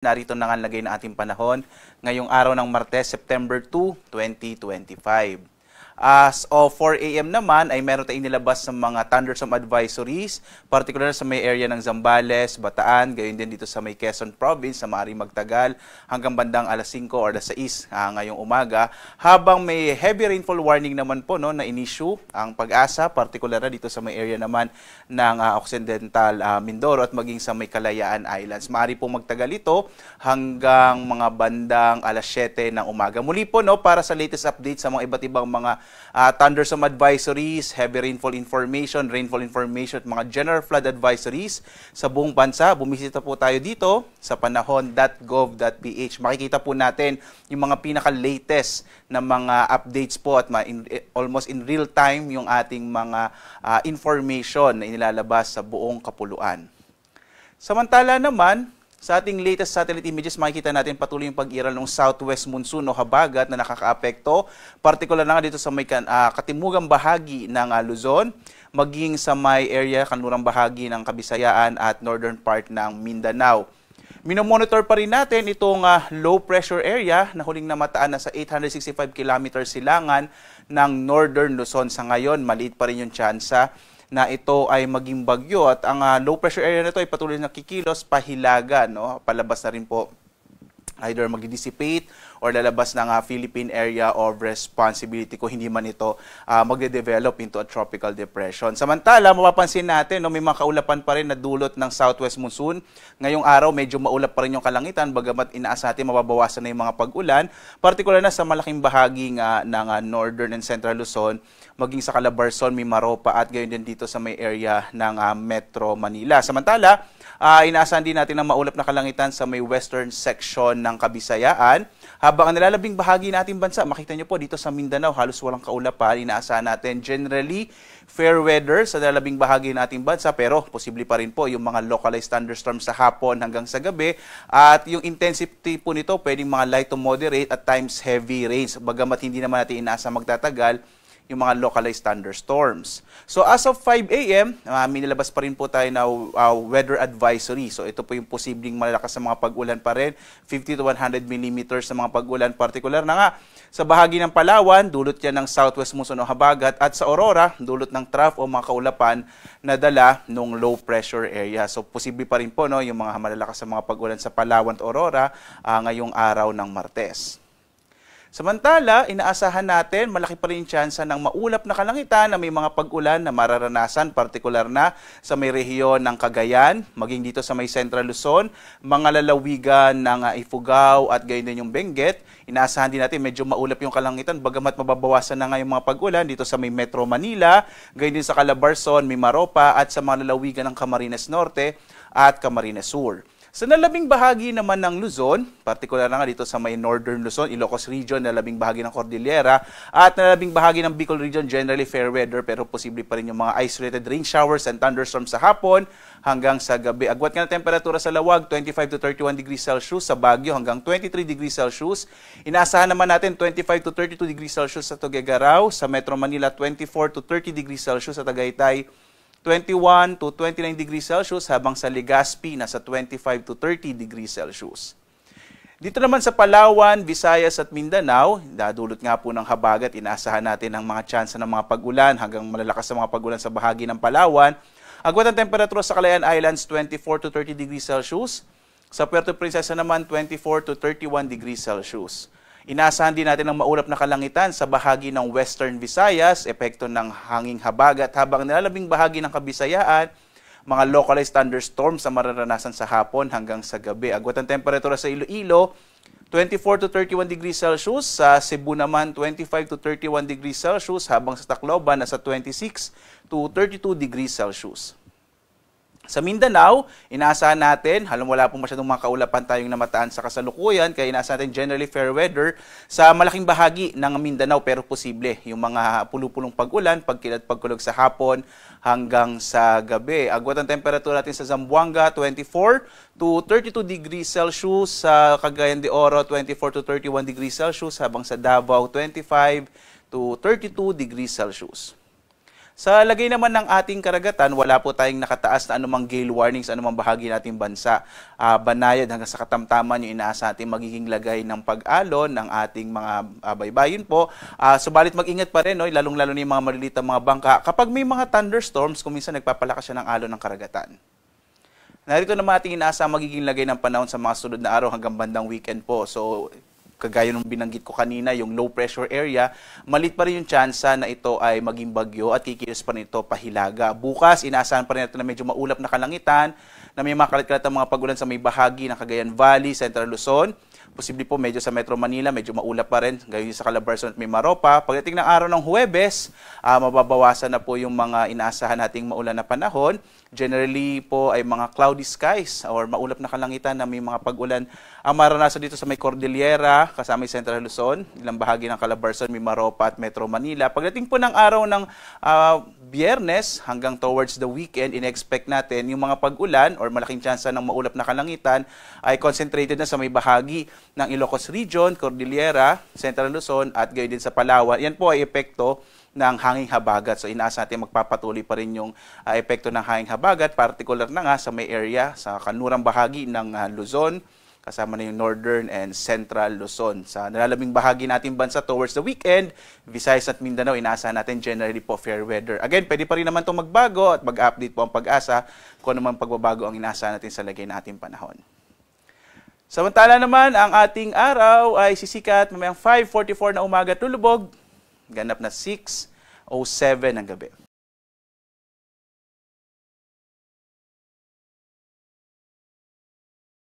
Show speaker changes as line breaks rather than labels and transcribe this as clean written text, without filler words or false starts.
Narito na nga ang lagay na ating panahon ngayong araw ng Martes, September 2, 2025. As of 4 a.m. naman ay meron tayong nilabas sa mga thunderstorm advisories, particular sa may area ng Zambales, Bataan, gayon din dito sa may Quezon Province, sa maaaring magtagal hanggang bandang alas 5 o alas 6 ngayong umaga. Habang may heavy rainfall warning naman po na in-issue ang Pag-asa, particular na dito sa may area naman ng Occidental Mindoro at maging sa may Kalayaan Islands. Maaari po magtagal ito hanggang mga bandang alas 7 ng umaga. Muli po para sa latest update sa mga iba't ibang mga thunderstorm advisories, heavy rainfall information at mga general flood advisories sa buong bansa, bumisita po tayo dito sa panahon.gov.ph. Makikita po natin yung mga pinaka-latest na mga updates po at almost in real time yung ating mga information na inilalabas sa buong kapuluan. Samantala naman, sa ating latest satellite images, makikita natin patuloy yung pag-iral ng southwest monsoon o habagat na nakakaapekto, particular na dito sa may katimugang bahagi ng Luzon, maging sa may area, kanlurang bahagi ng Kabisayaan at northern part ng Mindanao. Minomonitor pa rin natin itong low pressure area na huling namataan na sa 865 km silangan ng northern Luzon. Sa ngayon, maliit pa rin yung tsansa na ito ay maging bagyo at ang low pressure area na ito ay patuloy na kikilos pahilaga, palabas na rin po either mag-dissipate or lalabas ng Philippine Area of Responsibility kung hindi man ito magde-develop into a tropical depression. Samantala, mapapansin natin may mga kaulapan pa rin na dulot ng southwest monsoon. Ngayong araw, medyo maulap pa rin yung kalangitan, bagamat inaasa natin mababawasan na yung mga pag-ulan, particular na sa malaking bahagi ng northern and central Luzon, maging sa Calabarzon, Mimaropa at gayon din dito sa may area ng Metro Manila. Samantala, inaasahan din natin ang maulap na kalangitan sa may western section ng Kabisayaan. Habang ang nilalabing bahagi ng ating bansa, makita nyo po dito sa Mindanao, halos walang kaulapan. Inaasahan natin generally fair weather sa nilalabing bahagi ng ating bansa, pero posible pa rin po yung mga localized thunderstorms sa hapon hanggang sa gabi. At yung intensity po nito, pwedeng mga light to moderate at times heavy rains. Bagamat hindi naman natin inaasa magtatagal yung mga localized thunderstorms. So as of 5 a.m., minilabas pa rin po tayo na weather advisory. So ito po yung posibleng malalakas sa mga pag-ulan pa rin, 50 to 100 millimeters sa mga pag-ulan. Particular na nga sa bahagi ng Palawan, dulot yan ng southwest monsoon o habagat, at sa Aurora, dulot ng trough o mga kaulapan na dala ng low pressure area. So posible pa rin po yung mga malalakas sa mga pag-ulan sa Palawan at Aurora ngayong araw ng Martes. Samantala, inaasahan natin malaki pa rin tsansa ng maulap na kalangitan na may mga pag-ulan na mararanasan, partikular na sa may rehiyon ng Cagayan, maging dito sa may Central Luzon, mga lalawigan ng Ifugao at gayon din yung Benguet. Inaasahan din natin medyo maulap yung kalangitan, bagamat mababawasan na nga yung mga pag-ulan dito sa may Metro Manila, gayon din sa Calabarzon, Mimaropa at sa mga lalawigan ng Camarines Norte at Camarines Sur. Sa nalabing bahagi naman ng Luzon, partikular na nga dito sa may Northern Luzon, Ilocos Region, nalabing bahagi ng Cordillera, at nalabing bahagi ng Bicol Region, generally fair weather, pero posible pa rin yung mga isolated rain showers and thunderstorms sa hapon hanggang sa gabi. Agwat nga ng temperatura sa Lawag, 25 to 31 degrees Celsius, sa Baguio hanggang 23 degrees Celsius. Inaasahan naman natin 25 to 32 degrees Celsius sa Tuguegarao, sa Metro Manila 24 to 30 degrees Celsius, sa Tagaytay 21 to 29 degrees Celsius, habang sa Legazpi nasa 25 to 30 degrees Celsius. Dito naman sa Palawan, Visayas at Mindanao, dadulot nga po ng habagat, inaasahan natin ang mga tsansa ng mga pag-ulan hanggang malalakas sa mga pag-ulan sa bahagi ng Palawan. Agwat ang temperatura sa Kalayaan Islands 24 to 30 degrees Celsius, sa Puerto Princesa naman 24 to 31 degrees Celsius. Inaasahan din natin ang maulap na kalangitan sa bahagi ng Western Visayas, epekto ng hanging habagat, habang nilalabing bahagi ng Kabisayaan, mga localized thunderstorms na mararanasan sa hapon hanggang sa gabi. Agwat ang temperatura sa Iloilo, 24 to 31 degrees Celsius, sa Cebu naman 25 to 31 degrees Celsius, habang sa Tacloban nasa 26 to 32 degrees Celsius. Sa Mindanao, inaasahan natin, wala pong masyadong mga kaulapan tayong namataan sa kasalukuyan, kaya inaasahan natin generally fair weather sa malaking bahagi ng Mindanao, pero posible yung mga pulupulong pag-ulan, pagkulog sa hapon hanggang sa gabi. Agwat ang temperatura natin sa Zamboanga, 24 to 32 degrees Celsius, sa Cagayan de Oro, 24 to 31 degrees Celsius, habang sa Davao, 25 to 32 degrees Celsius. Sa lagay naman ng ating karagatan, wala po tayong nakataas na anumang gale warnings sa anumang bahagi nating bansa. Banayad hanggang sa katamtaman yung inaasa natin magiging lagay ng pag-alon ng ating mga baybayin po. Subalit mag-ingat pa rin, no? Lalong-lalo na yung mga maliliit na mga bangka. Kapag may mga thunderstorms, kung minsan nagpapalakas siya ng alon ng karagatan. Narito naman ating inaasa magiging lagay ng panahon sa mga sunod na araw hanggang bandang weekend po. So, kagaya nung binanggit ko kanina, yung low pressure area, malit pa rin yung tsansa na ito ay maging bagyo at kikilos pa rin ito pahilaga. Bukas, inaasahan pa rin natin na medyo maulap na kalangitan, na may mga kalat-kalat ng mga pagulan sa may bahagi ng Cagayan Valley, Central Luzon. Posible po medyo sa Metro Manila, medyo maulap pa rin, gayon sa Calabarzon at may Maropa. Pagdating ng araw ng Huwebes, mababawasan na po yung mga inaasahan nating maulan na panahon. Generally po ay mga cloudy skies or maulap na kalangitan na may mga pag-ulan ang maranasan dito sa may Cordillera, kasama yung Central Luzon, ilang bahagi ng Calabarzon, may Maropa at Metro Manila. Pagdating po ng araw ng Biyernes hanggang towards the weekend, in-expect natin yung mga pag-ulan or malaking tsansa ng maulap na kalangitan ay concentrated na sa may bahagi ng Ilocos Region, Cordillera, Central Luzon at gayon din sa Palawan. Yan po ay epekto ng hanging habagat. So inaasa natin magpapatuloy pa rin yung epekto ng hanging habagat, particular na nga sa may area, sa kanlurang bahagi ng Luzon, kasama na yung Northern and Central Luzon. Sa nalalabing bahagi natin bansa towards the weekend, Visayas at Mindanao, inaasahan natin generally po fair weather. Again, pwede pa rin naman itong magbago at mag-update po ang Pag-asa kung ano man pagbabago ang inaasahan natin sa lagay na ating panahon. Samantala naman, ang ating araw ay sisikat mamayang 5:44 na umaga tulubog, ganap na 6:07 ng gabi.